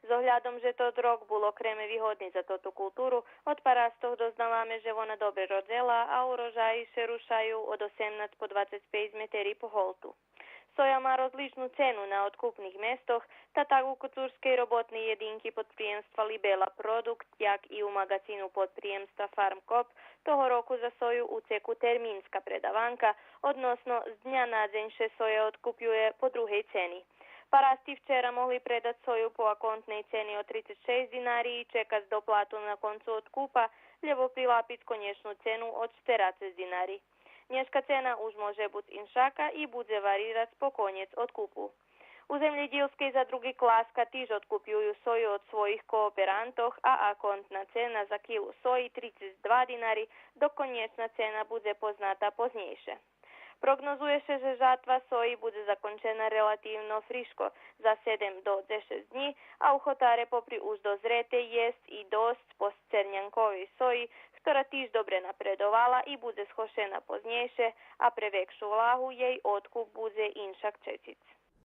Z ohľadom, že to rok bolo kreme výhodný za túto kultúru, od parastoch doznávame, že ona dobre rodila a urožaji se rušajú od 18 po 25 meteri po holtu. Soja má rozličnú cenu na odkupných mestoch, ta tak u kultúrskej robotnej jedinky podprijemstva Libela Produkt, jak i u magazínu podprijemstva Farmkop, toho roku za soju u ceku termínska predavanka, odnosno z dňa na deň še soja odkupuje po druhej ceni. Parasti včera mohli predať soju po akontnej ceni od 36 dinárií, čekať z doplatu na koncu odkúpa, lebo prilápiť konečnú cenu od 40 dinárií. Dneška cena už môže byť inšaka i bude varírať po koniec odkupu. U zemljedilskej za drugi klaska týž odkupujú soju od svojich kooperantoch a akontná cena za kilu soji 32 dinári, do konečná cena bude poznáta poznejšie. Prognozuje sa, že žatva soji bude zakončená relatívno friško za 7 do 10 dní a uchotáre popri už dozretej jesť i dosť postcernjankovej soji, ktorá tiež dobre napredovala i bude schošená poznejšie a pre väčšiu vláhu jej odkup bude inšak čečic.